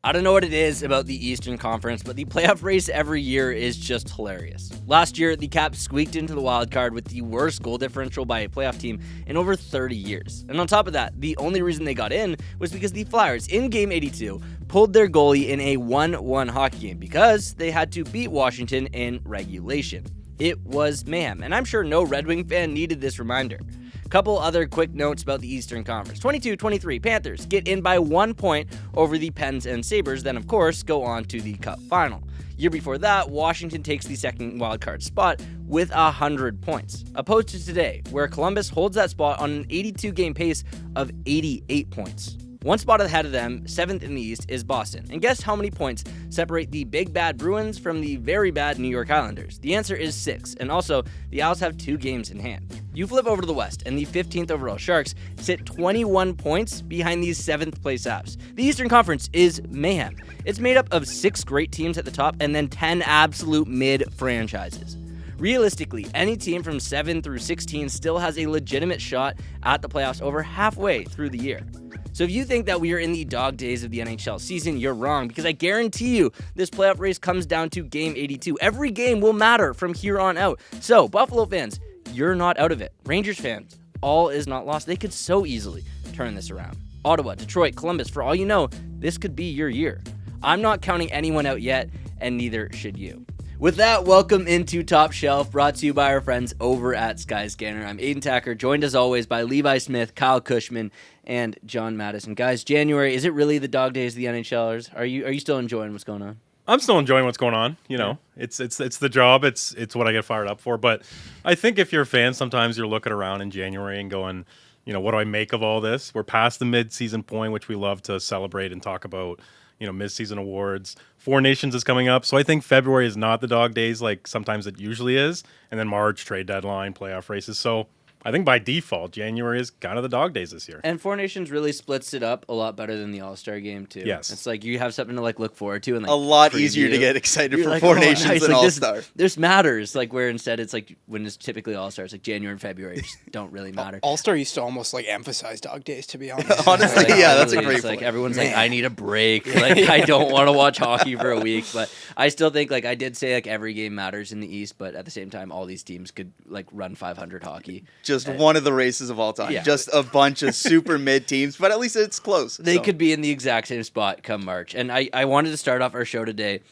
I don't know what it is about the Eastern Conference, but the playoff race every year is just hilarious. Last year, the Caps squeaked into the wild card with the worst goal differential by a playoff team in over 30 years. And on top of that, the only reason they got in was because the Flyers, in Game 82, pulled their goalie in a 1-1 hockey game because they had to beat Washington in regulation. It was mayhem, and I'm sure no Red Wing fan needed this reminder. Couple other quick notes about the Eastern Conference. 22-23, Panthers get in by 1 point over the Pens and Sabres, then of course go on to the Cup final. Year before that, Washington takes the second wildcard spot with 100 points, opposed to today, where Columbus holds that spot on an 82-game pace of 88 points. One spot ahead of them, 7th in the East, is Boston. And guess how many points separate the big bad Bruins from the very bad New York Islanders? The answer is 6, and also, the Owls have 2 games in hand. You flip over to the West, and the 15th overall Sharks sit 21 points behind these 7th place Avs. The Eastern Conference is mayhem. It's made up of 6 great teams at the top, and then 10 absolute mid-franchises. Realistically, any team from 7 through 16 still has a legitimate shot at the playoffs over halfway through the year. So if you think that we are in the dog days of the NHL season, you're wrong, because I guarantee you this playoff race comes down to Game 82. Every game will matter from here on out. So, Buffalo fans, you're not out of it. Rangers fans, all is not lost. They could so easily turn this around. Ottawa, Detroit, Columbus, for all you know, this could be your year. I'm not counting anyone out yet, and neither should you. With that, welcome into Top Shelf, brought to you by our friends over at Skyscanner. I'm Aidan Thakkar, joined as always by Levi Smith, Kyle Cushman, and John Matisz. And guys, January, is it really the dog days of the NHLers? Are you still enjoying what's going on? I'm still enjoying what's going on. You know, it's the job. It's what I get fired up for. But I think if you're a fan, sometimes you're looking around in January and going, you know, what do I make of all this? We're past the mid-season point, which we love to celebrate and talk about. You know, mid-season awards. 4 Nations is coming up, so I think February is not the dog days like sometimes it usually is, and then March, trade deadline, playoff races. So I think by default, January is kind of the dog days this year. And 4 Nations really splits it up a lot better than the All-Star game, too. Yes. It's like you have something to look forward to. And a lot preview. easier to get excited You're for like, 4 oh, Nations nice. than like, All-Star. This matters, like where instead it's like when it's typically All-Star, it's like January and February just don't really matter. All-Star used to almost like emphasize dog days, to be honest. Honestly, Like, yeah, that's a literally, great it's point. like everyone's like, I need a break. Like I don't want to watch hockey for a week. But I still think like I did say like every game matters in the East, but at the same time, all these teams could like run 500 hockey. Just one of the races of all time. Yeah. Just a bunch of super mid teams, but at least it's close. They could be in the exact same spot come March. And I wanted to start off our show today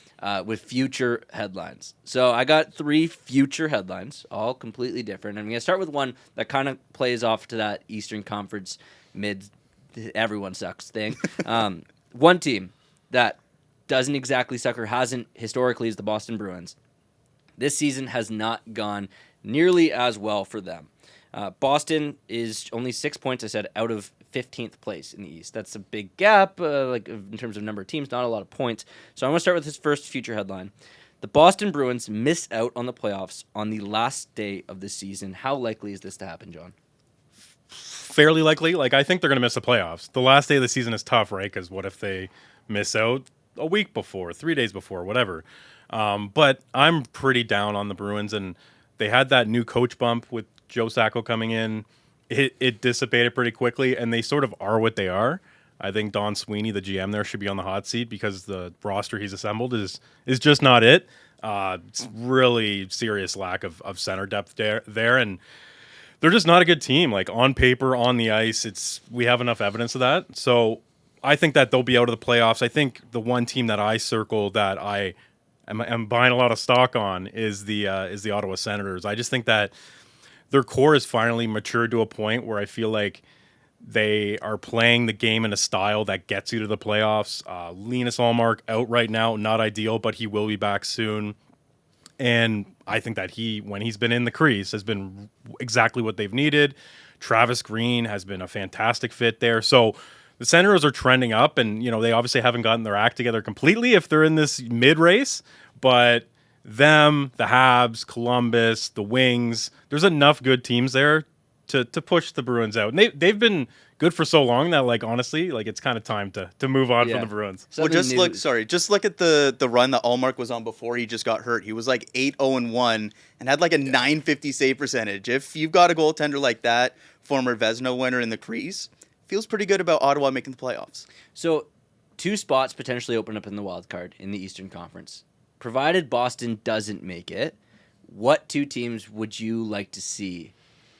with future headlines. So I got 3 future headlines, all completely different. I'm going to start with one that kind of plays off to that Eastern Conference everyone sucks thing. One team that doesn't exactly suck or hasn't historically is the Boston Bruins. This season has not gone nearly as well for them. Boston is only 6 points, I said, out of 15th place in the East. That's a big gap, like in terms of number of teams, not a lot of points. So I'm going to start with his first future headline. The Boston Bruins miss out on the playoffs on the last day of the season. How likely is this to happen, John? Fairly likely. Like, I think they're going to miss the playoffs. The last day of the season is tough, right? Because what if they miss out a week before, 3 days before, whatever. But I'm pretty down on the Bruins, and they had that new coach bump with Joe Sacco coming in. It dissipated pretty quickly, and they sort of are what they are. I think Don Sweeney, the GM there, should be on the hot seat because the roster he's assembled is just not it. It's really serious lack of center depth there, and they're just not a good team. Like on paper, on the ice, we have enough evidence of that. So I think that they'll be out of the playoffs. I think the one team that I circle that I am buying a lot of stock on is the Ottawa Senators. I just think that their core is finally matured to a point where I feel like they are playing the game in a style that gets you to the playoffs. Linus Ullmark out right now, not ideal, but he will be back soon. And I think that when he's been in the crease, has been exactly what they've needed. Travis Green has been a fantastic fit there. So the Senators are trending up, and they obviously haven't gotten their act together completely if they're in this mid-race, but them, the Habs, Columbus, the Wings, there's enough good teams there to push the Bruins out. And they've been good for so long that, like, honestly, like, it's kind of time to move on from the Bruins. Well, just look at the run that Ullmark was on before he just got hurt. He was like 8-0-1 and had like a .950 save percentage. If you've got a goaltender like that, former Vezina winner in the crease, feels pretty good about Ottawa making the playoffs. So 2 spots potentially open up in the wild card in the Eastern Conference. Provided Boston doesn't make it, what 2 teams would you like to see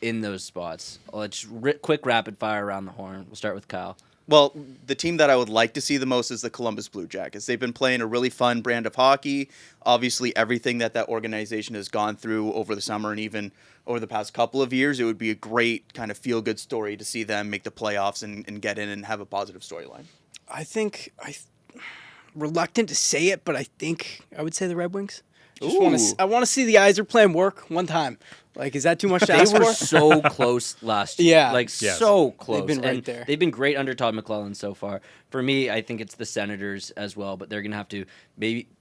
in those spots? Let's quick rapid fire around the horn. We'll start with Kyle. Well, the team that I would like to see the most is the Columbus Blue Jackets. They've been playing a really fun brand of hockey. Obviously, everything that organization has gone through over the summer and even over the past couple of years, it would be a great kind of feel-good story to see them make the playoffs and get in and have a positive storyline. Reluctant to say it, but I would say the Red Wings. I want to see the Yzer plan work one time. Like, is that too much to ask for? They were so close last year. Yeah. So close. They've been right there. They've been great under Todd McClellan so far. For me, I think it's the Senators as well, but they're going to have to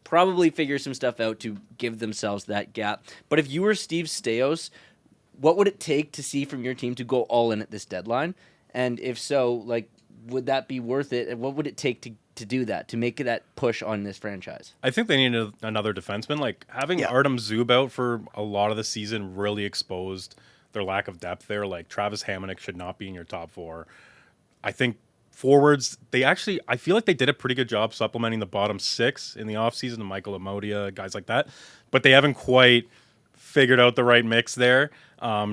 probably figure some stuff out to give themselves that gap. But if you were Steve Stais, what would it take to see from your team to go all in at this deadline? And if so, would that be worth it? And what would it take to do that, to make that push on this franchise? I think they need another defenseman. Having Artem Zub out for a lot of the season really exposed their lack of depth there. Travis Hamonic should not be in your top 4. I think forwards, I feel like they did a pretty good job supplementing the bottom 6 in the offseason, Michael Amodia, guys like that. But they haven't quite figured out the right mix there.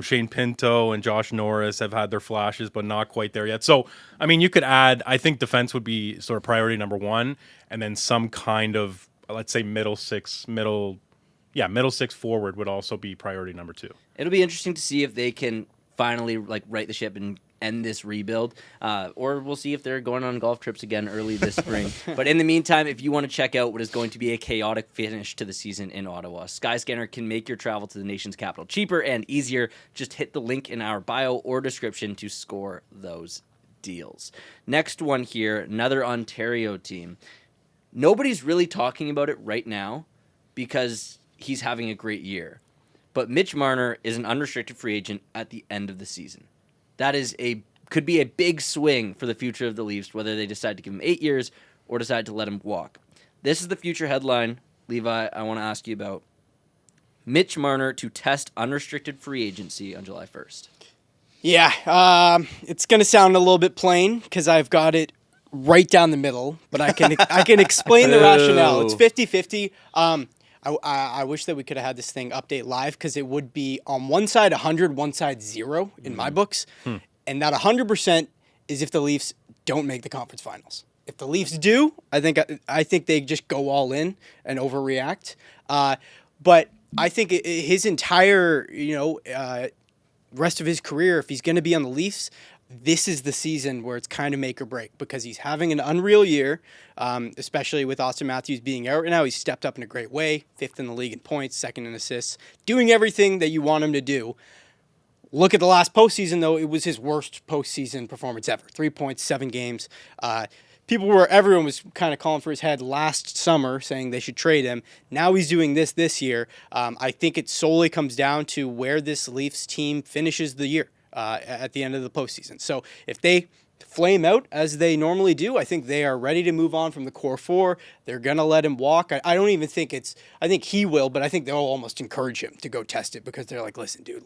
Shane Pinto and Josh Norris have had their flashes, but not quite there yet. So, you could add, I think defense would be sort of priority number 1, and then some kind of, let's say, middle six forward would also be priority number 2. It'll be interesting to see if they can finally right the ship and end this rebuild, or we'll see if they're going on golf trips again early this spring. But in the meantime, if you want to check out what is going to be a chaotic finish to the season in Ottawa, Skyscanner can make your travel to the nation's capital cheaper and easier. Just hit the link in our bio or description to score those deals. Next one here, another Ontario team. Nobody's really talking about it right now because he's having a great year. But Mitch Marner is an unrestricted free agent at the end of the season. That could be a big swing for the future of the Leafs, whether they decide to give him 8 years or decide to let him walk. This is the future headline, Levi, I want to ask you about. Mitch Marner to test unrestricted free agency on July 1st. Yeah, it's going to sound a little bit plain because I've got it right down the middle, but I can explain the rationale. It's 50-50. I wish that we could have had this thing update live because it would be on one side 100, one side 0 in my books. And that 100% is if the Leafs don't make the conference finals. If the Leafs do, I think they just go all in and overreact. But I think his entire rest of his career, if he's going to be on the Leafs, this is the season where it's kind of make or break because he's having an unreal year, especially with Austin Matthews being out right now. He's stepped up in a great way, 5th in the league in points, 2nd in assists, doing everything that you want him to do. Look at the last postseason, though. It was his worst postseason performance ever. 3 points, 7 games. Everyone was kind of calling for his head last summer, saying they should trade him. Now he's doing this year. I think it solely comes down to where this Leafs team finishes the year. At the end of the postseason. So if they flame out as they normally do, I think they are ready to move on from the core 4. They're going to let him walk. I don't even think I think he will, but I think they'll almost encourage him to go test it because they're like, listen, dude,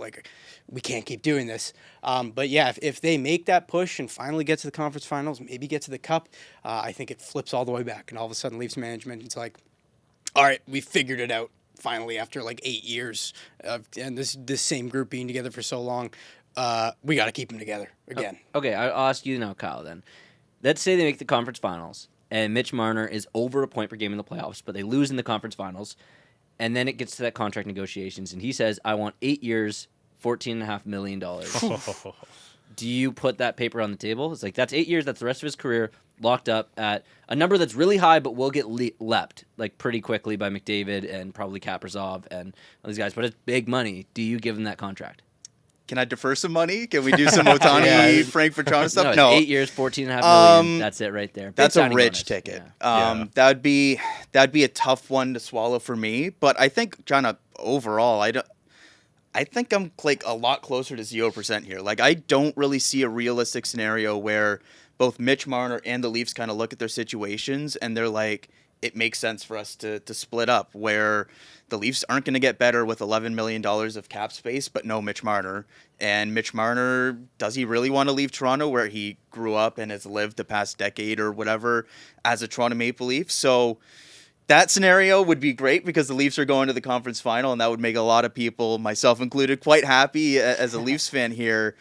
we can't keep doing this. But yeah, if they make that push and finally get to the conference finals, maybe get to the cup, I think it flips all the way back. And all of a sudden Leafs management, it's like, all right, we figured it out finally after 8 years and this same group being together for so long. We got to keep them together again. Okay, I'll ask you now, Kyle, then. Let's say they make the conference finals, and Mitch Marner is over a point per game in the playoffs, but they lose in the conference finals, and then it gets to that contract negotiations, and he says, I want 8 years, $14.5 million. Do you put that paper on the table? It's that's 8 years, that's the rest of his career, locked up at a number that's really high, but will get leapt pretty quickly by McDavid and probably Kaprizov and all these guys, but it's big money. Do you give him that contract? Can I defer some money? Can we do some Otani, Frank Petrano stuff? No. 8 years, $14.5 million. That's it right there. That's a rich ticket. Yeah. That'd be a tough one to swallow for me. But I think, John, overall, I think I'm a lot closer to 0% here. I don't really see a realistic scenario where both Mitch Marner and the Leafs kind of look at their situations and they're like, it makes sense for us to split up, where the Leafs aren't going to get better with $11 million of cap space, but no Mitch Marner. And Mitch Marner, does he really want to leave Toronto, where he grew up and has lived the past decade or whatever as a Toronto Maple Leaf? So that scenario would be great because the Leafs are going to the conference final, and that would make a lot of people, myself included, quite happy as a Leafs fan here.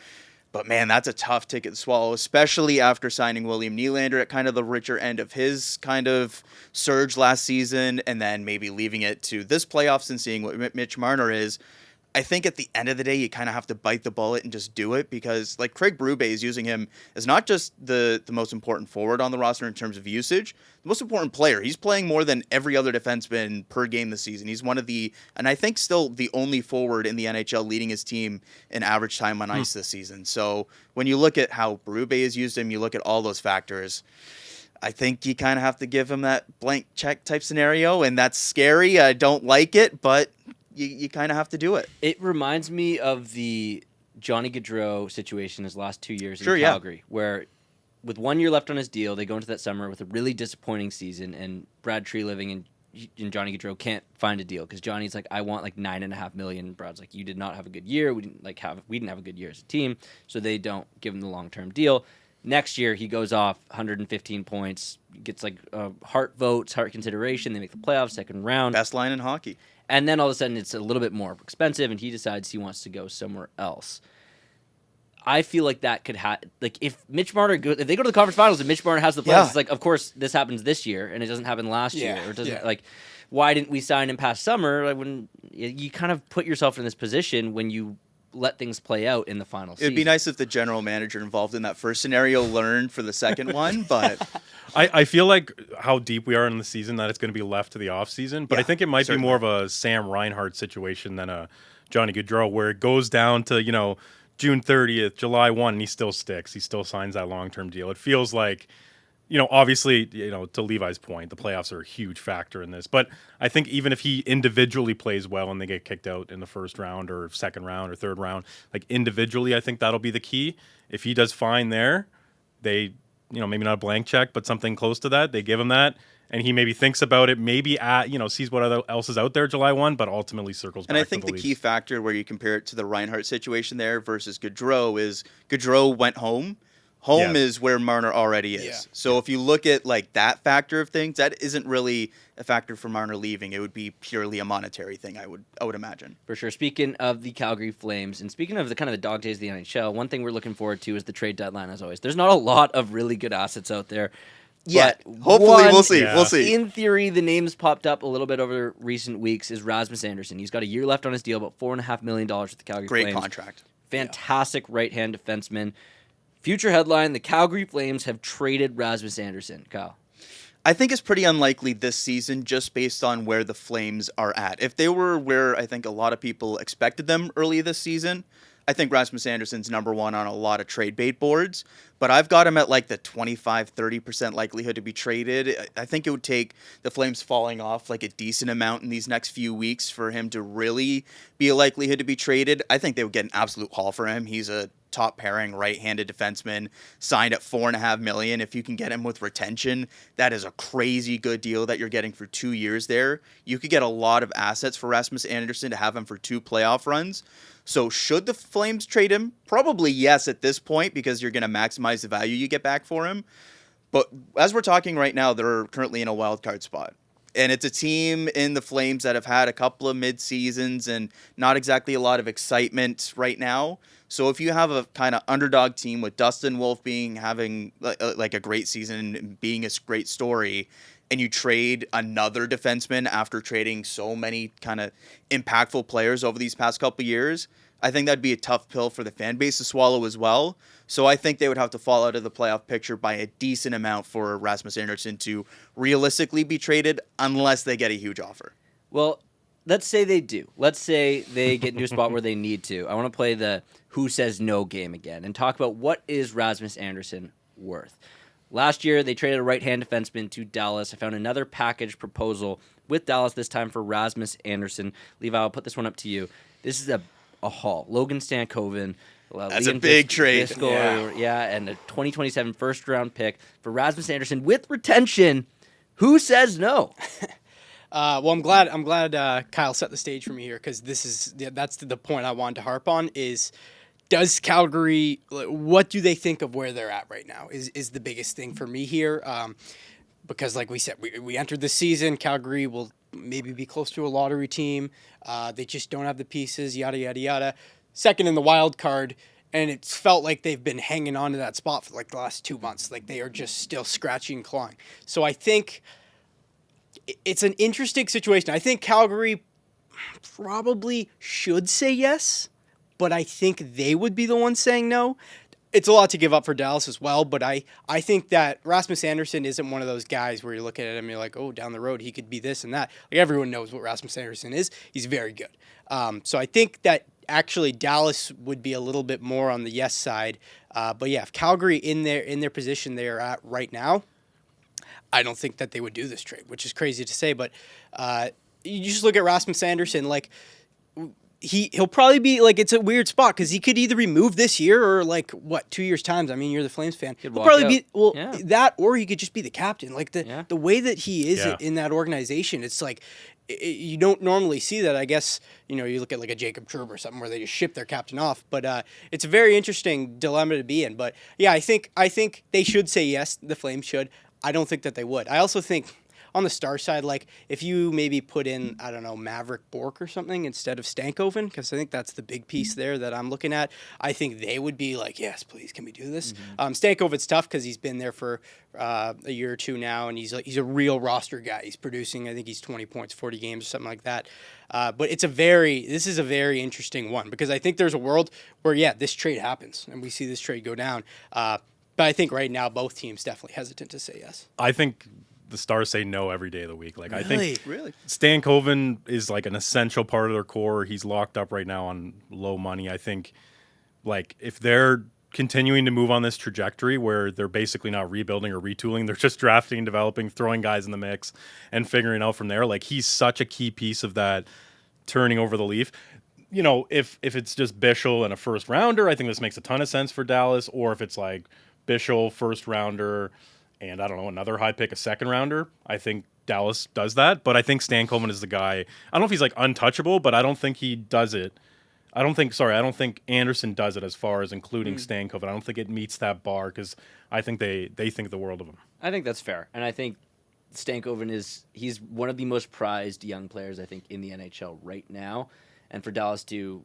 But man, that's a tough ticket to swallow, especially after signing William Nylander at kind of the richer end of his kind of surge last season, and then maybe leaving it to this playoffs and seeing what Mitch Marner is. I think at the end of the day, you kind of have to bite the bullet and just do it, because like Craig Berube is using him as not just the most important forward on the roster in terms of usage, the most important player. He's playing more than every other defenseman per game this season. He's one of the, and I think still the only forward in the NHL leading his team in average time on ice this season. So when you look at how Berube has used him, you look at all those factors, I think you kind of have to give him that blank check type scenario, and that's scary. I don't like it, but you kind of have to do it. It reminds me of the Johnny Gaudreau situation his last 2 years in Calgary, where with 1 year left on his deal, they go into that summer with a really disappointing season, and Brad Treliving and Johnny Gaudreau can't find a deal because Johnny's like, I want like $9.5 million. Brad's like, you did not have a good year. We didn't have a good year as a team, so they don't give him the long-term deal. Next year, he goes off 115 points, gets like heart consideration. They make the playoffs, second round. Best line in hockey. And then all of a sudden, it's a little bit more expensive, and he decides he wants to go somewhere else. I feel like that could like if Mitch Marner if they go to the conference finals and Mitch Marner has the playoffs, it's like, of course this happens this year and it doesn't happen last year, or it doesn't like, why didn't we sign him past summer? Like, when you kind of put yourself in this position when you let things play out in the final season. It'd be nice if the general manager involved in that first scenario learned for the second one, but I feel like how deep we are in the season that it's going to be left to the offseason, but I think it might be more of a Sam Reinhart situation than a Johnny Gaudreau, where it goes down to, June 30th, July 1, and he still sticks. He still signs that long-term deal. It feels like, obviously, to Levi's point, the playoffs are a huge factor in this. But I think even if he individually plays well and they get kicked out in the first round or second round or third round, like individually, I think that'll be the key. If he does fine there, they, maybe not a blank check, but something close to that, they give him that. And he maybe thinks about it, maybe sees what else is out there July 1, but ultimately circles back to the Leafs. And I think the key factor where you compare it to the Reinhart situation there versus Gaudreau is Gaudreau went home. Home is where Marner already is. Yeah. So if you look at like that factor of things, that isn't really a factor for Marner leaving. It would be purely a monetary thing, I would imagine. For sure. Speaking of the Calgary Flames, and speaking of the kind of the dog days of the NHL, one thing we're looking forward to is the trade deadline, as always. There's not a lot of really good assets out there. Yeah, hopefully we'll see. Yeah. We'll see. In theory, the names popped up a little bit over recent weeks is Rasmus Andersson. He's got a year left on his deal, about $4.5 million with the Calgary Flames. Great contract. Fantastic right-hand defenseman. Future headline, the Calgary Flames have traded Rasmus Andersson. Kyle. I think it's pretty unlikely this season just based on where the Flames are at. If they were where I think a lot of people expected them early this season, I think Rasmus Andersson's number one on a lot of trade bait boards, but I've got him at like the 25-30% likelihood to be traded. I think it would take the Flames falling off like a decent amount in these next few weeks for him to really be a likelihood to be traded. I think they would get an absolute haul for him. He's a top pairing right-handed defenseman, signed at $4.5 million. If you can get him with retention, that is a crazy good deal that you're getting for 2 years there. You could get a lot of assets for Rasmus Andersson to have him for 2 playoff runs. So should the Flames trade him? Probably yes at this point, because you're going to maximize the value you get back for him. But as we're talking right now, they're currently in a wild card spot. And it's a team in the Flames that have had a couple of mid-seasons and not exactly a lot of excitement right now. So if you have a kind of underdog team with Dustin Wolf having like a great season and being a great story, and you trade another defenseman after trading so many kind of impactful players over these past couple of years, I think that'd be a tough pill for the fan base to swallow as well. So I think they would have to fall out of the playoff picture by a decent amount for Rasmus Andersson to realistically be traded, unless they get a huge offer. Well, let's say they do. Let's say they get into a spot where they need to. I want to play the who says no game again and talk about what is Rasmus Andersson worth. Last year, they traded a right-hand defenseman to Dallas. I found another package proposal with Dallas, this time for Rasmus Andersson. Levi, I'll put this one up to you. This is a haul. Logan Stankoven. That's a big trade. And a 2027 first-round pick for Rasmus Andersson with retention, Who says no? Well, I'm glad Kyle set the stage for me here, because that's the point I wanted to harp on is, does Calgary, what do they think of where they're at right now is the biggest thing for me here. Because like we said, we entered the season, Calgary will maybe be close to a lottery team. They just don't have the pieces, yada, yada, yada. Second in the wild card, and it's felt like they've been hanging on to that spot for like the last 2 months. Like they are just still scratching and clawing. So I think it's an interesting situation. I think Calgary probably should say yes, but I think they would be the ones saying no. It's a lot to give up for Dallas as well, but I think that Rasmus Andersson isn't one of those guys where you're looking at him and you're like, oh, down the road he could be this and that. Like everyone knows what Rasmus Andersson is. He's very good. So I think that actually Dallas would be a little bit more on the yes side. But yeah, if Calgary in their position they are at right now, I don't think that they would do this trade, which is crazy to say. But you just look at Rasmus Andersson, like he'll probably be like, it's a weird spot because he could either be moved this year or like 2 years times. I mean, you're the Flames fan. He'll probably be that, or he could just be the captain. Like the way that he is in that organization, it's like you don't normally see that. I guess you look at like a Jacob Trouba or something where they just ship their captain off. But it's a very interesting dilemma to be in. But yeah, I think they should say yes. The Flames should. I don't think that they would. I also think on the Star side, like if you maybe put in, I don't know, Maverick Bourque or something instead of Stankoven, because I think that's the big piece there that I'm looking at. I think they would be like, yes, please, can we do this? Mm-hmm. Stankoven's tough because he's been there for a year or two now, and he's a real roster guy. He's producing, I think he's 20 points, 40 games or something like that. But this is a very interesting one because I think there's a world where, this trade happens and we see this trade go down. But I think right now both teams definitely hesitant to say yes. I think the Stars say no every day of the week. Like really? I think Really? Stankoven is like an essential part of their core. He's locked up right now on low money. I think like if they're continuing to move on this trajectory where they're basically not rebuilding or retooling, they're just drafting, developing, throwing guys in the mix and figuring out from there. Like he's such a key piece of that turning over the leaf. If it's just Bischel and a first rounder, I think this makes a ton of sense for Dallas. Or if it's like Bischel, first rounder, and I don't know, another high pick, a second rounder, I think Dallas does that. But I think Stankoven is the guy. I don't know if he's like untouchable, but I don't think he does it. I don't think Andersson does it as far as including Stankoven. I don't think it meets that bar because I think they think the world of him. I think that's fair. And I think Stankoven he's one of the most prized young players, I think, in the NHL right now. And for Dallas to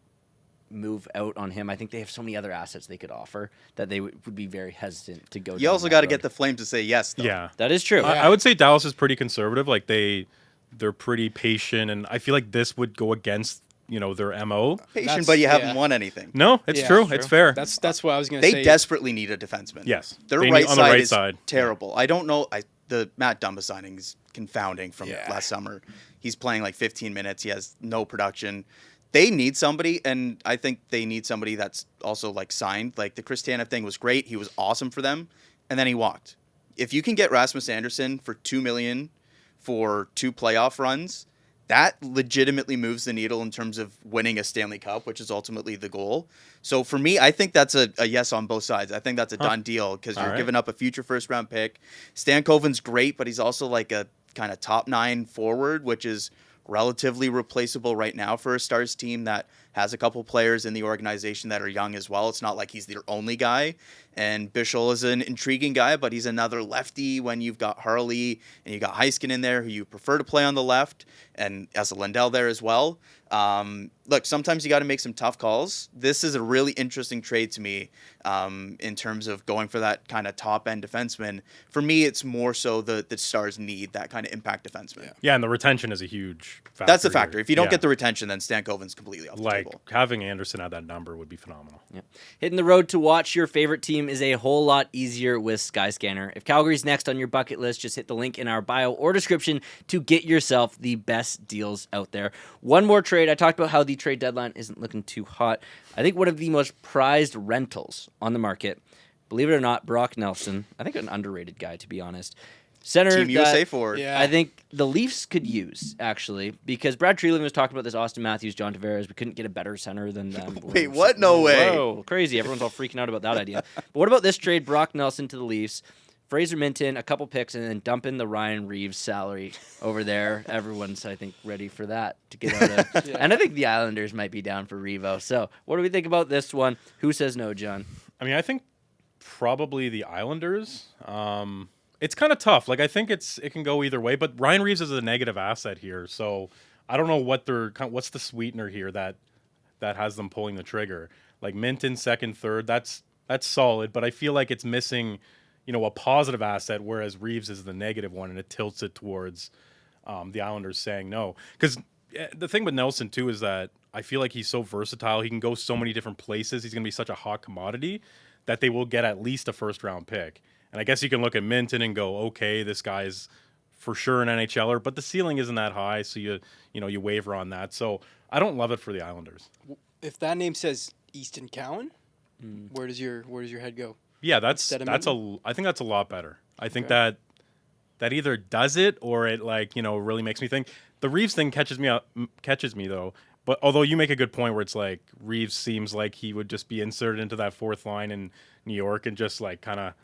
move out on him, I think they have so many other assets they could offer that they would be very hesitant to go. You also got to get the Flames to say yes, though. Yeah, that is true. I would say Dallas is pretty conservative. Like they're pretty patient, and I feel like this would go against their MO. Patient, but you haven't won anything. No, it's true. It's fair. That's what I was going to say. They desperately need a defenseman. Yes, their right side is terrible. I don't know. The Matt Dumba signing is confounding from last summer. He's playing like 15 minutes. He has no production. They need somebody, and I think they need somebody that's also like signed. Like the Chris Tanev thing was great; he was awesome for them, and then he walked. If you can get Rasmus Andersson for $2 million for 2 playoff runs, that legitimately moves the needle in terms of winning a Stanley Cup, which is ultimately the goal. So for me, I think that's a yes on both sides. I think that's a done deal because you're giving up a future first-round pick. Stankoven's great, but he's also like a kind of top 9 forward, which is relatively replaceable right now for a Stars team that has a couple players in the organization that are young as well. It's not like he's their only guy. And Bischel is an intriguing guy, but he's another lefty when you've got Harley and you got Heiskanen in there who you prefer to play on the left, and Esa Lindell there as well. Look, sometimes you got to make some tough calls. This is a really interesting trade to me in terms of going for that kind of top-end defenseman. For me, it's more so the Stars need that kind of impact defenseman. Yeah, and the retention is a huge factor. That's the factor. If you don't get the retention, then Stankoven's completely off the table. Having Andersson at that number would be phenomenal. Yeah. Hitting the road to watch your favorite team is a whole lot easier with Skyscanner. If Calgary's next on your bucket list, just hit the link in our bio or description to get yourself the best deals out there. One more trade. I talked about how the trade deadline isn't looking too hot. I think one of the most prized rentals on the market, believe it or not, Brock Nelson. I think an underrated guy, to be honest. Center Team USA forward. Yeah. I think the Leafs could use, actually, because Brad Treelin was talking about this, Austin Matthews, John Tavares. We couldn't get a better center than them. Wait, what? No way. Whoa, crazy. Everyone's all freaking out about that idea. But what about this trade, Brock Nelson to the Leafs Fraser Minton, a couple picks, and then dump in the Ryan Reeves salary over there. Everyone's, I think, ready for that to get out of. And I think the Islanders might be down for Revo. So what do we think about this one? Who says no, John? I mean, I think probably the Islanders. It's kind of tough. Like, I think it can go either way, but Ryan Reeves is a negative asset here. So I don't know what's the sweetener here that has them pulling the trigger. Like Minton, second, third, that's solid, but I feel like it's missing, a positive asset, whereas Reeves is the negative one, and it tilts it towards the Islanders saying no. Because the thing with Nelson, too, is that I feel like he's so versatile. He can go so many different places. He's going to be such a hot commodity that they will get at least a first-round pick. And I guess you can look at Minton and go, okay, this guy's for sure an NHLer, but the ceiling isn't that high, so you waver on that. So I don't love it for the Islanders. If that name says Easton Cowan, where does your head go? Yeah, I think that's a lot better. I think that either does it or it really makes me think. The Reeves thing catches me though. But although you make a good point where it's like Reeves seems like he would just be inserted into that fourth line in New York and just like kind of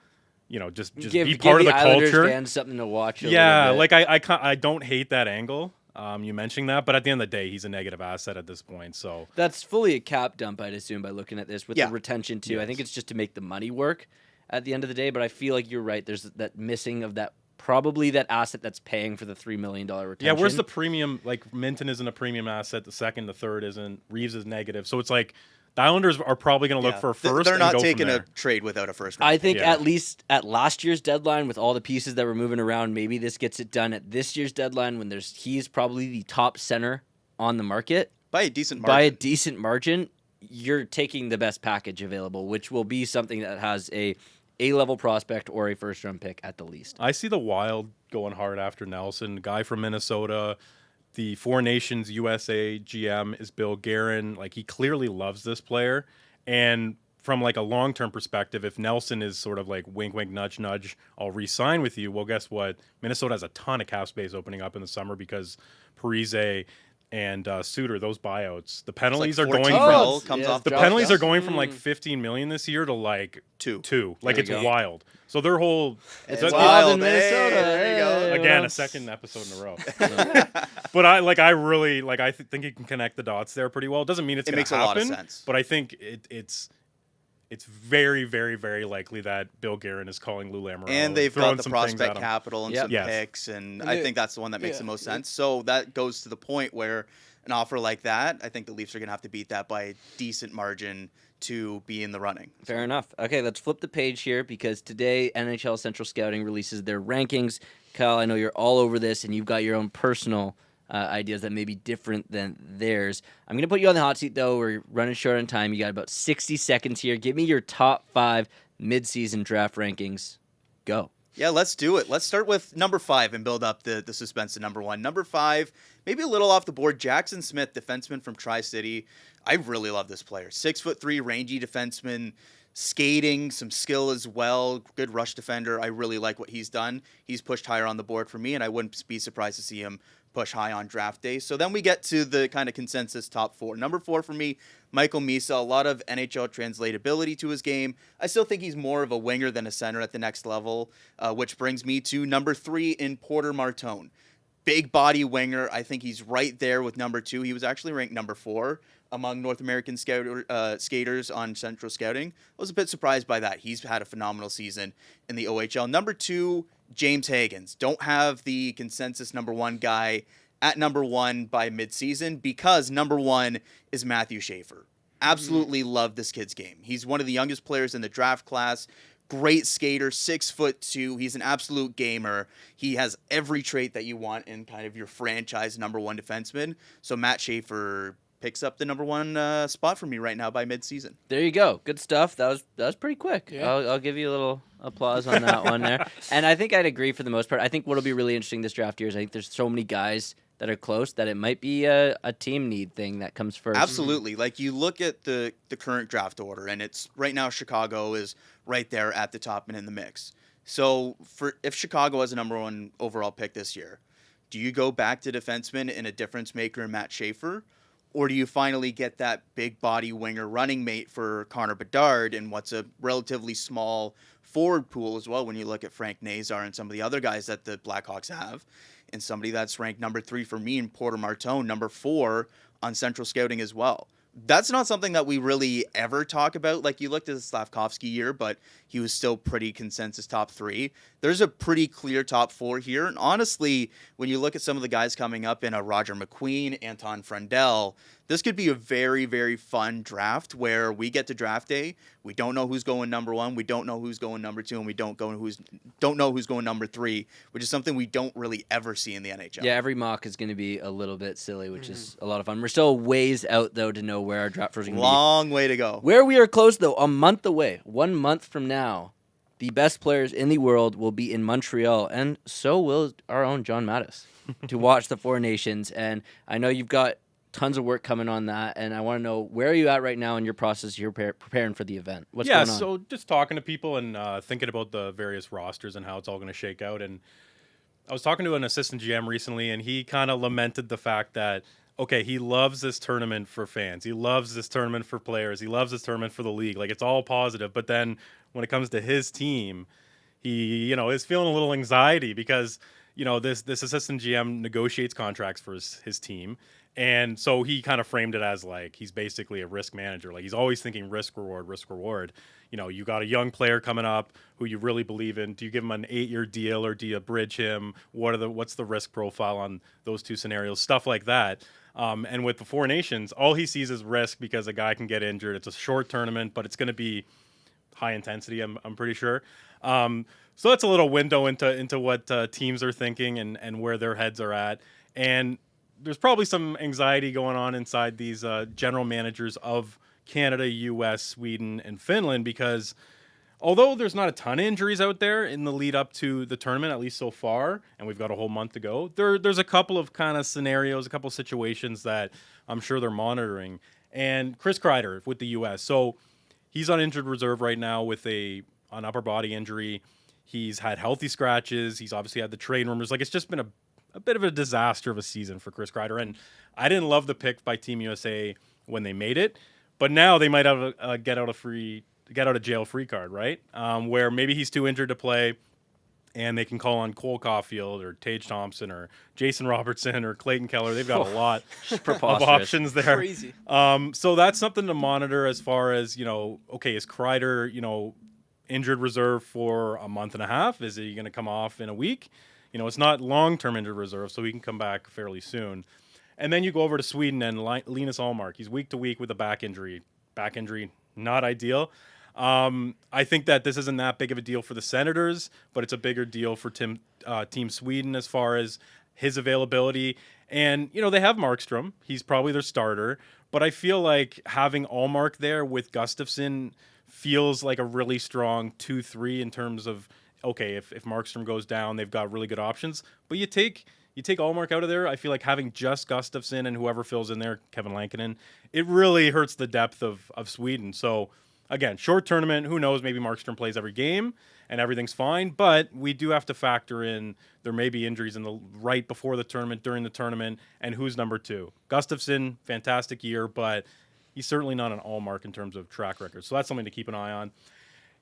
just be part of the Islanders culture. Fans something to watch. Yeah, like I don't hate that angle. You mentioning that, but at the end of the day, he's a negative asset at this point. So that's fully a cap dump, I'd assume, by looking at this with the retention too. Yes. I think it's just to make the money work at the end of the day. But I feel like you're right. There's that missing of that probably that asset that's paying for the $3 million retention. Yeah, where's the premium? Like Minton isn't a premium asset. The second, the third isn't. Reeves is negative. So it's like the Islanders are probably going to look for a first. They're not and go taking from a there. trade without a first round. I think at least at last year's deadline, with all the pieces that were moving around, maybe this gets it done at this year's deadline when he's probably the top center on the market by a decent margin. You're taking the best package available, which will be something that has a level prospect or a first round pick at the least. I see the Wild going hard after Nelson, guy from Minnesota. The Four Nations USA GM is Bill Guerin. Like, he clearly loves this player. And from like a long-term perspective, if Nelson is sort of like wink, wink, nudge, nudge, I'll re-sign with you. Well, guess what? Minnesota has a ton of cap space opening up in the summer because Parise and Suter, those buyouts, the penalties are going from like 15 million this year to like two. Like, it's wild. So their whole it's wild in Minnesota. There you go. Again, a second episode in a row. But I think you can connect the dots there pretty well. It doesn't mean it's going to happen. It makes a lot of sense. But I think it's very, very, very likely that Bill Guerin is calling Lou Lamoriello. And they've got the prospect capital and some picks, and I think that's the one that makes the most sense. So that goes to the point where an offer like that, I think the Leafs are going to have to beat that by a decent margin to be in the running. Fair enough. Okay, let's flip the page here because today NHL Central Scouting releases their rankings. Kyle, I know you're all over this, and you've got your own personal ideas that may be different than theirs. I'm going to put you on the hot seat, though. We're running short on time. You got about 60 seconds here. Give me your top 5 midseason draft rankings. Go. Yeah, let's do it. Let's start with number 5 and build up the suspense to number 1. Number 5, maybe a little off the board, Jackson Smith, defenseman from Tri-City. I really love this player. 6'3", rangy defenseman, skating, some skill as well, good rush defender. I really like what he's done. He's pushed higher on the board for me, and I wouldn't be surprised to see him push high on draft day. So then we get to the kind of consensus top 4. Number 4 for me, Michael Misa. A lot of NHL translatability to his game. I still think he's more of a winger than a center at the next level, which brings me to number 3 in Porter Martone. Big body winger. I think he's right there with number 2. He was actually ranked number 4 among North American skaters on Central Scouting. I was a bit surprised by that. He's had a phenomenal season in the OHL. Number 2, James Higgins. Don't have the consensus number 1 guy at number 1 by midseason because number 1 is Matthew Schaefer. Absolutely love this kid's game. He's one of the youngest players in the draft class. Great skater, 6'2". He's an absolute gamer. He has every trait that you want in kind of your franchise number 1 defenseman. So Matt Schaefer picks up the number 1 spot for me right now by midseason. There you go. Good stuff. That was pretty quick. Yeah. I'll give you a little applause on that one there. And I think I'd agree for the most part. I think what'll be really interesting this draft year is I think there's so many guys that are close that it might be a team need thing that comes first. Absolutely. Like, you look at the current draft order, and it's right now Chicago is right there at the top and in the mix. So if Chicago has a number 1 overall pick this year, do you go back to defenseman and a difference maker in Matt Schaefer? Or do you finally get that big body winger running mate for Connor Bedard and what's a relatively small forward pool as well when you look at Frank Nazar and some of the other guys that the Blackhawks have, and somebody that's ranked number 3 for me in Porter Martone, number 4 on Central Scouting as well. That's not something that we really ever talk about. Like, you looked at the Slavkovsky year, but he was still pretty consensus top 3. There's a pretty clear top 4 here. And honestly, when you look at some of the guys coming up in a Roger McQueen, Anton Frundell, this could be a very, very fun draft where we get to draft day. We don't know who's going number 1. We don't know who's going number 2. And we don't know who's going number 3, which is something we don't really ever see in the NHL. Yeah, every mock is going to be a little bit silly, which is a lot of fun. We're still ways out, though, to know where our drafters are going to be. Long way to go. Where we are close, though, a month away, 1 month from now, the best players in the world will be in Montreal, and so will our own John Matisz to watch the Four Nations. And I know you've got tons of work coming on that, and I want to know, where are you at right now in your process? You're preparing for the event. What's going on? So just talking to people and thinking about the various rosters and how it's all going to shake out. And I was talking to an assistant GM recently, and he kind of lamented the fact that, okay, he loves this tournament for fans. He loves this tournament for players. He loves this tournament for the league. Like, it's all positive. But then when it comes to his team, he, is feeling a little anxiety because, this assistant GM negotiates contracts for his team. And so he kind of framed it as like he's basically a risk manager. Like, he's always thinking risk, reward, risk, reward. You got a young player coming up who you really believe in. Do you give him an 8-year deal or do you bridge him? What's the risk profile on those two scenarios? Stuff like that. And with the Four Nations, all he sees is risk because a guy can get injured. It's a short tournament, but it's going to be high intensity, I'm pretty sure. So that's a little window into what teams are thinking and where their heads are at. And there's probably some anxiety going on inside these general managers of Canada, U.S., Sweden, and Finland because although there's not a ton of injuries out there in the lead up to the tournament, at least so far, and we've got a whole month to go, there's a couple of kind of scenarios, a couple of situations that I'm sure they're monitoring. And Chris Kreider with the U.S., so he's on injured reserve right now with an upper body injury. He's had healthy scratches. He's obviously had the trade rumors. Like, it's just been a bit of a disaster of a season for Chris Kreider. And I didn't love the pick by Team USA when they made it, but now they might have a get out of jail free card, right? Where maybe he's too injured to play and they can call on Cole Caulfield or Tage Thompson or Jason Robertson or Clayton Keller. They've got a lot of options there. Crazy. So that's something to monitor as far as, okay, is Kreider, injured reserve for a month and a half? Is he going to come off in a week? It's not long-term injured reserve, so he can come back fairly soon. And then you go over to Sweden and Linus Ullmark. He's week to week with a back injury. Back injury, not ideal. I think that this isn't that big of a deal for the Senators, but it's a bigger deal for Team Sweden as far as his availability. And, they have Markstrom. He's probably their starter. But I feel like having Ullmark there with Gustafsson feels like a really strong 2-3 in terms of, okay, if Markstrom goes down, they've got really good options. But you take Ullmark out of there, I feel like having just Gustafsson and whoever fills in there, Kevin Lankinen, it really hurts the depth of Sweden. So, again, short tournament, who knows, maybe Markstrom plays every game and everything's fine. But we do have to factor in there may be injuries in the right before the tournament, during the tournament, and who's number 2. Gustafsson, fantastic year, but he's certainly not an Ullmark in terms of track record. So that's something to keep an eye on.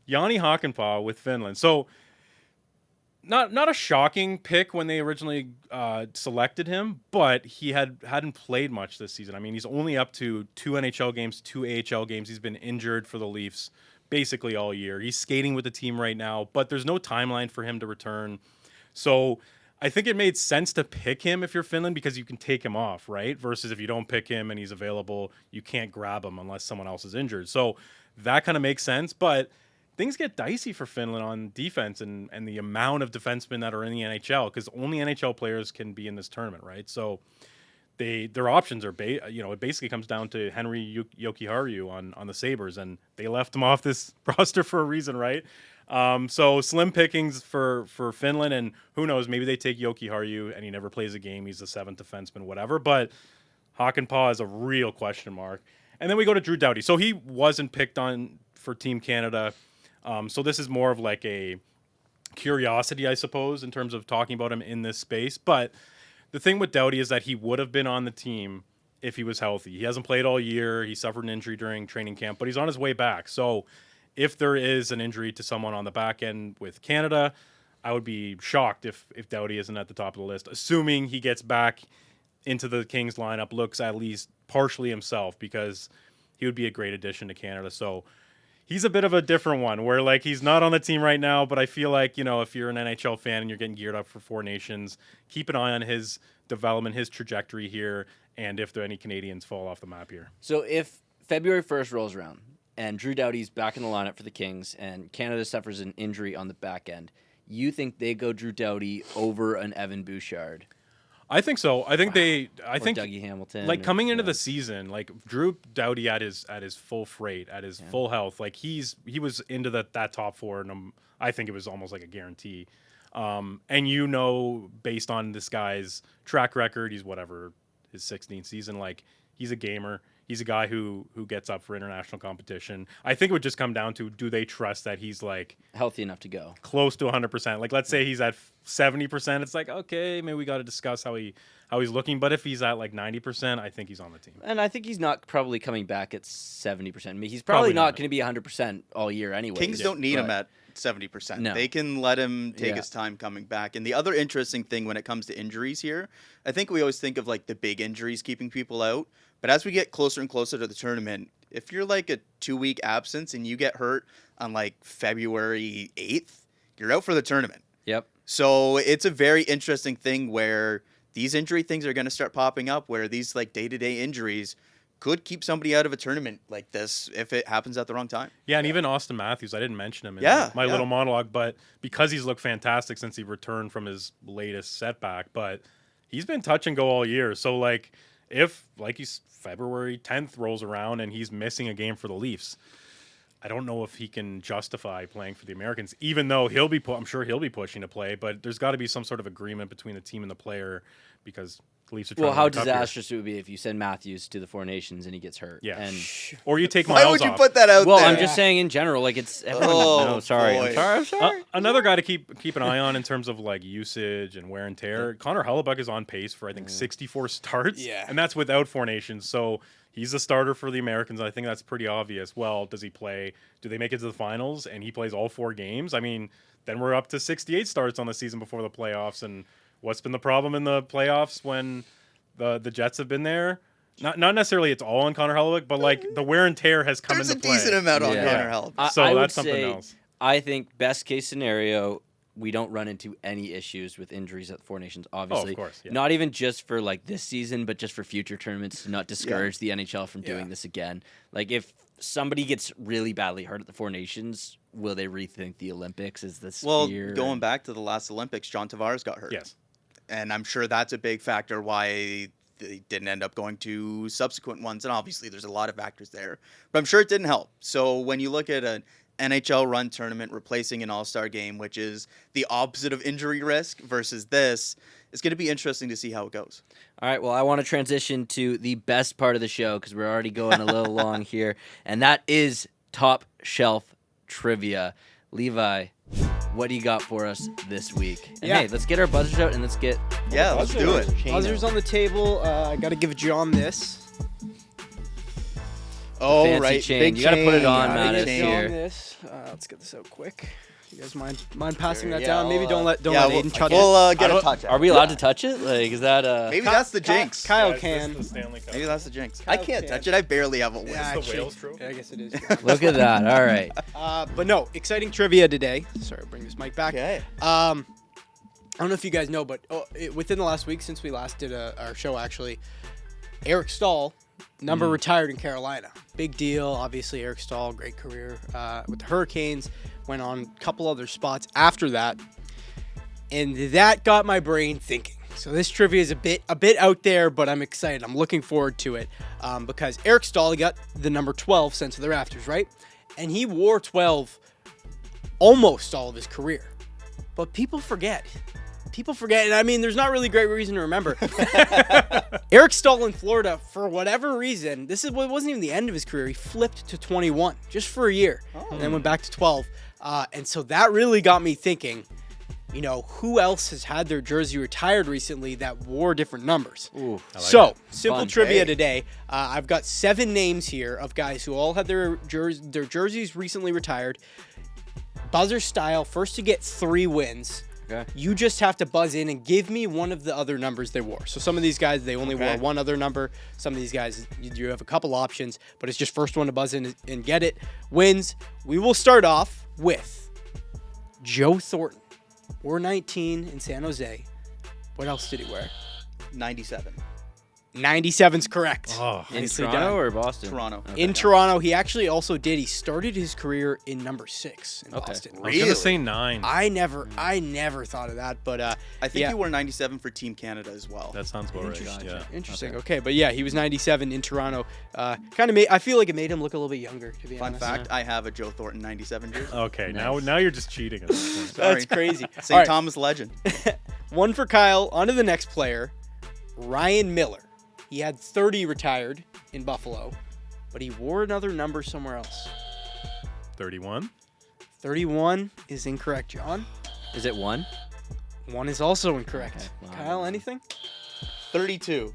Jani Hakanpää with Finland. So, Not a shocking pick when they originally selected him, but he hadn't played much this season. I mean, he's only up to 2 NHL games, 2 AHL games. He's been injured for the Leafs basically all year. He's skating with the team right now, but there's no timeline for him to return. So I think it made sense to pick him if you're Finland because you can take him off, right? Versus if you don't pick him and he's available, you can't grab him unless someone else is injured. So that kind of makes sense, but things get dicey for Finland on defense and the amount of defensemen that are in the NHL because only NHL players can be in this tournament, right? So their options are, it basically comes down to Henri Jokiharju on the Sabres, and they left him off this roster for a reason, right? So slim pickings for Finland, and who knows, maybe they take Jokiharju and he never plays a game. He's the 7th defenseman, whatever. But Hakanpää is a real question mark. And then we go to Drew Doughty. So he wasn't picked on for Team Canada. So this is more of like a curiosity, I suppose, in terms of talking about him in this space. But the thing with Doughty is that he would have been on the team if he was healthy. He hasn't played all year. He suffered an injury during training camp, but he's on his way back. So if there is an injury to someone on the back end with Canada, I would be shocked if Doughty isn't at the top of the list, assuming he gets back into the Kings lineup, looks at least partially himself, because he would be a great addition to Canada. So he's a bit of a different one where, like, he's not on the team right now, but I feel like, you know, if you're an NHL fan and you're getting geared up for Four Nations, keep an eye on his development, his trajectory here, and if there any Canadians fall off the map here. So if February 1st rolls around and Drew Doughty's back in the lineup for the Kings and Canada suffers an injury on the back end, you think they go Drew Doughty over an Evan Bouchard? I think so. I think Or think Dougie Hamilton. like coming into the season, like Drew Doughty at his full freight, at his full health, like he was into that top four, and I think it was almost like a guarantee. And you know, based on this guy's track record, he's his 16th season, like he's a gamer. He's a guy who gets up for international competition. I think it would just come down to, do they trust that he's like healthy enough to go close to 100%? Like, let's say he's at 70%. It's like, okay, maybe we got to discuss how he's looking. But if he's at like 90%, I think he's on the team. And I think he's not probably coming back at 70%. I mean, he's probably not going to be 100% all year anyway. Kings don't need him at 70%. No. They can let him take his time coming back. And the other interesting thing when it comes to injuries here, I think we always think of like the big injuries keeping people out. But as we get closer and closer to the tournament, if you're like a 2-week absence and you get hurt on like February 8th, you're out for the tournament. Yep. So it's a very interesting thing where these injury things are going to start popping up, where these like day-to-day injuries could keep somebody out of a tournament like this if it happens at the wrong time. Yeah, and even Austin Matthews, I didn't mention him in my little monologue, but because he's looked fantastic since he returned from his latest setback, but he's been touch and go all year. So like, if like February 10th rolls around and he's missing a game for the Leafs, I don't know if he can justify playing for the Americans, even though I'm sure he'll be pushing to play, but there's got to be some sort of agreement between the team and the player, because the Leafs are trying to how win the cup here. disastrous it would be if you send Matthews to the Four Nations and he gets hurt. Yeah. And or you take Why Miles would you off. put that out well, there? I'm just saying in general, like it's everyone. Oh, no, sorry. boy. I'm sorry. Another guy to keep an eye on in terms of like usage and wear and tear. Connor Hellebuyck is on pace for I think 64 starts, and that's without Four Nations. So he's a starter for the Americans. I think that's pretty obvious. Well, does he play? Do they make it to the finals and he plays all 4 games? I mean, then we're up to 68 starts on the season before the playoffs. And what's been the problem in the playoffs when the Jets have been there? Not necessarily it's all on Connor Hellebuyck, but like the wear and tear has come into play. There's a decent amount on Connor Hellebuyck. So I would that's something say, else. I think best case scenario, we don't run into any issues with injuries at the Four Nations, obviously. of course, yeah. Not even just for like this season, but just for future tournaments to not discourage the NHL from doing this again. Like if somebody gets really badly hurt at the Four Nations, will they rethink the Olympics? Is this year? Going back to the last Olympics, John Tavares got hurt. Yes. And I'm sure that's a big factor why they didn't end up going to subsequent ones. And obviously there's a lot of factors there, but I'm sure it didn't help. So when you look at an NHL run tournament replacing an all-star game, which is the opposite of injury risk versus this, it's going to be interesting to see how it goes. All right, well, I want to transition to the best part of the show because we're already going a little long here, and that is top shelf trivia. Levi, what do you got for us this week? And hey, let's get our buzzers out and let's get let's do it. Buzzers on the table. I got to give John this. Oh, fancy right. chain. Big You got to put it chain. on, Gotta Matisz, give John here. this. Let's get this out quick. You guys mind passing that Yeah, down? Maybe don't let yeah, Aiden touch it. We'll get a touch. Are we allowed to touch it? Like, is that Maybe that's the jinx. Kyle Yeah, can. it's the Stanley Cup. Maybe that's the jinx. Kyle I can't can. touch it. I barely have a win. Yeah, the actually, Wales trophy? yeah, I guess it is. Look at that. All right. But no, exciting trivia today. Sorry, I'll bring this mic back. Okay. I don't know if you guys know, but within the last week since we last did our show, actually, Eric Stahl, number retired in Carolina. Big deal. Obviously, Eric Stahl, great career with the Hurricanes. Went on a couple other spots after that. And that got my brain thinking. So this trivia is a bit out there, but I'm excited. I'm looking forward to it because Eric Stahl got the number 12 sent to the rafters, right? And he wore 12 almost all of his career. But people forget. And I mean, there's not really great reason to remember. Eric Stahl in Florida, for whatever reason, wasn't even the end of his career. He flipped to 21 just for a year and then went back to 12. And so that really got me thinking, who else has had their jersey retired recently that wore different numbers. Ooh, So, simple Fun. trivia Hey. today. I've got 7 names here of guys who all had their jerseys recently retired. Buzzer style, first to get 3 wins. Okay. You just have to buzz in and give me one of the other numbers they wore. So some of these guys, they only wore Okay. one other number. Some of these guys, you have a couple options, but it's just first one to buzz in and get it wins. We will start off with Joe Thornton. Wore 19 in San Jose. What else did he wear? 97. 97's correct. Oh, In Nicely Toronto done. or Boston? Toronto. Okay. In Toronto, he actually also did. He started his career in number 6 in Okay. Boston. I was going to Really? say 9. I never thought of that, but I think yeah. he wore 97 for Team Canada as well. That sounds about right. Interesting. Yeah. Interesting. Okay, but yeah, he was 97 in Toronto. Kind of I feel like it made him look a little bit younger, to be Fun honest. fact, I have a Joe Thornton 97 jersey. Okay, Nice. now you're just cheating at this point. Sorry. That's crazy. St. All right, Thomas legend. one for Kyle. On to the next player, Ryan Miller. He had 30 retired in Buffalo, but he wore another number somewhere else. 31. 31 is incorrect, John. Is it 1? 1 is also incorrect. Okay, wow. Kyle, anything? 32.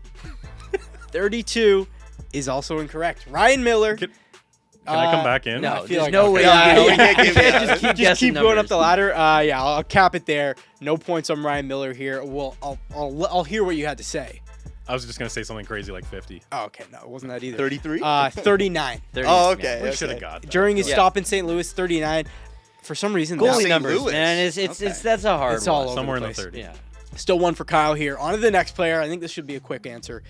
32 is also incorrect. Ryan Miller. Can I come back in? No, I feel there's like no okay. way. Yeah, you we can- can't give you can't you just that. keep Just guessing keep going up numbers. the ladder. Yeah, I'll cap it there. No points on Ryan Miller here. Well, I'll hear what you had to say. I was just going to say something crazy like 50. Oh, okay, no, it wasn't that either. 33? 39. 30, Oh, okay. We okay. should have got that. During his Yeah. stop in St. Louis, 39. For some reason, Goalie St. numbers, Louis. man. It's Okay. that's a hard It's all one. over Somewhere in the the place. 30s. Yeah. Still one for Kyle here. On to the next player. I think this should be a quick answer.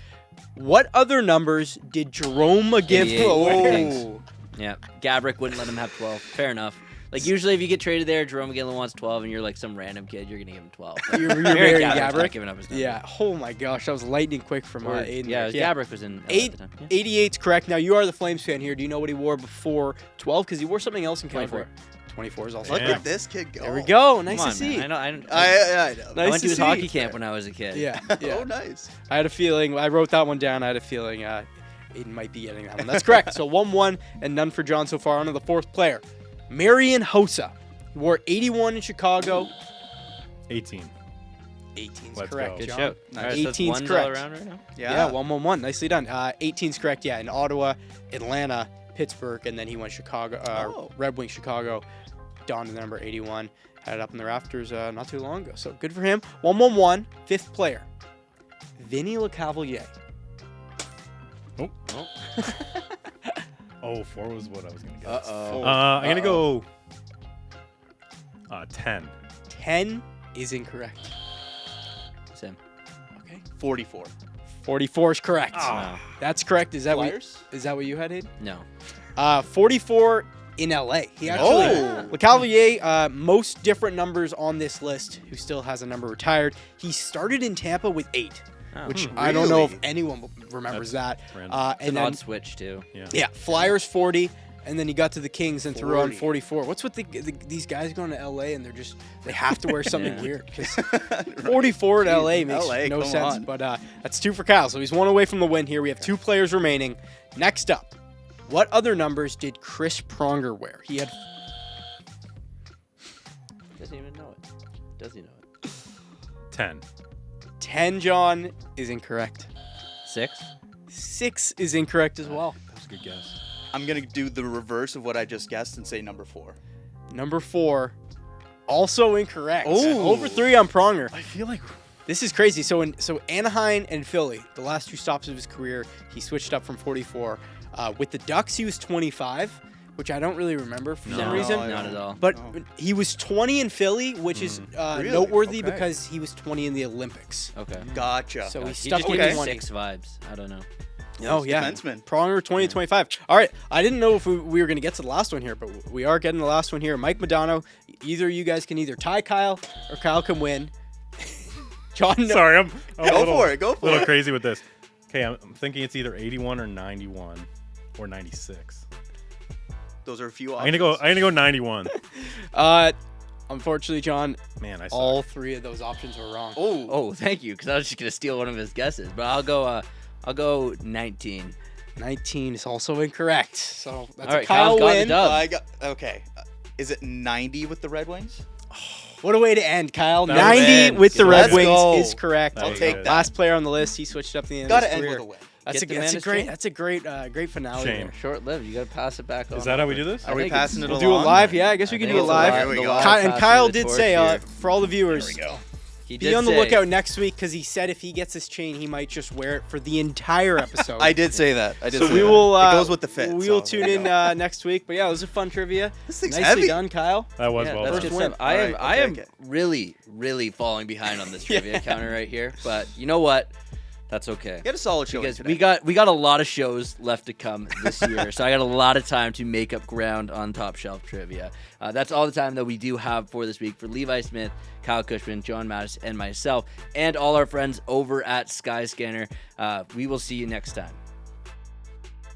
What other numbers did Jerome McGill 88. wear? Oh. Yeah. Gabrick wouldn't let him have 12. Fair enough. Like usually, if you get traded there, Jerome McGinley wants 12, and you're like some random kid, you're gonna give him 12. But You're Aaron marrying Gabrick's not Gabrick? giving up his number. Yeah. Oh my gosh, that was lightning quick from Or, Aidan. yeah, there. Gabrick was in LA at the time. Yeah. 88's correct. Now, you are the Flames fan here. Do you know what he wore before 12? Because he wore something else in 24. California. 24 is also Look Damn. at this kid go. There we go. Nice Come to on, see. man. I know. I know. Nice I went to to his see. hockey camp when I was a kid. Yeah. Yeah. Oh, nice. I had a feeling. I wrote that one down. I had a feeling Aidan might be getting that one. That's correct. So 1-1 and none for John so far. On to the fourth player, Marian Hossa. He wore 81 in Chicago. 18. 18's Let's correct. go. Good John. show. All right, so that's 18's ones all correct. around right now. Yeah, 1-1-1. Nicely done. 18's correct. Yeah, in Ottawa, Atlanta, Pittsburgh, and then he went Chicago. Oh. Red Wings Chicago. Donned the number 81. Had it up in the rafters not too long ago. So good for him. 1-1-1. Fifth player, Vinny LeCavalier. Oh. Oh, 4 was what I was going to guess. Uh-oh. I'm going to go 10. 10 is incorrect. Same. Okay. 44. 44 is correct. Ah. That's correct. Is that Flyers? what you had, Aidan? No. 44 in LA. He actually Oh. LeCavalier, most different numbers on this list, who still has a number retired. He started in Tampa with 8, Oh. which I don't know if Really? anyone remembers that. random. It's And an then odd switch too. yeah, Flyers 40, and then he got to the Kings and threw on 40. 44. What's with these guys going to LA and they have to wear something Yeah. weird, because 44 at LA makes LA, no come sense. on. But that's 2 for Kyle, so he's 1 away from the win here. We have 2 players remaining. Next up, what other numbers did Chris Pronger wear? He had Doesn't even know it. Does he know it? 10. 10, John, is incorrect. 6. 6 is incorrect as well. That was a good guess. I'm going to do the reverse of what I just guessed and say number 4. Number 4, also incorrect. Oh. Over 3 on Pronger. I feel like This is crazy. So Anaheim and Philly, the last 2 stops of his career, he switched up from 44. With the Ducks, he was 25, which I don't really remember for some No, reason. not at all. But No. he was 20 in Philly, which is Really? noteworthy Okay. because he was 20 in the Olympics. Okay. Gotcha. So He he's stuck just with gave me 20. 6 vibes. I don't know. Oh, yeah. Defenseman. Pronger 20 to 25. All right. I didn't know if we were going to get to the last one here, but we are getting the last one here. Mike Modano, either you guys can either tie Kyle or Kyle can win. John, no. Sorry, I'm a Go little, for it. Go for little it. crazy with this. Okay, I'm thinking it's either 81 or 91 or 96. Those are a few I'm options. gonna go 91. Unfortunately, John, Man, I suck. all 3 of those options were wrong. Oh. Oh, thank you, because I was just gonna steal one of his guesses. But I'll go 19. 19 is also incorrect. So that's All right, a Kyle Kyle's got the win. dub. I got okay. Is it 90 with the Red Wings? What a way to end, Kyle. That 90 was- with the Red Let's Wings go. is correct. I'll take that. Last player on the list. He switched up the end Gotta of his end career. with a win. That's Get the a man his great. chain. That's a great finale. Shame. there. Short-lived. You got to pass it back on. Is that how we do this? Are we think passing it We'll along? do it live. Yeah, I guess we I can think do it it's a live. live- Here we the go. live And passing Kyle the did torch say, here. for all the viewers, There we go. He be did on the say- lookout next week because he said if he gets his chain, he might just wear it for the entire episode. I did say that. I did So say we that. will. It goes with the fit. We so will tune there in you go. next week. But yeah, it was a fun trivia. This thing's Nicely heavy. done, Kyle. That was Yeah, well that's done. good win. stuff. I am, Alright, I I'll am take it. really falling behind on this trivia counter right here. But you know what? That's okay. Get a solid show Because today. we got a lot of shows left to come this year, so I got a lot of time to make up ground on Top Shelf trivia. That's all the time that we do have for this week for Levi Smith, Kyle Cushman, John Matisz, and myself, and all our friends over at Skyscanner. We will see you next time.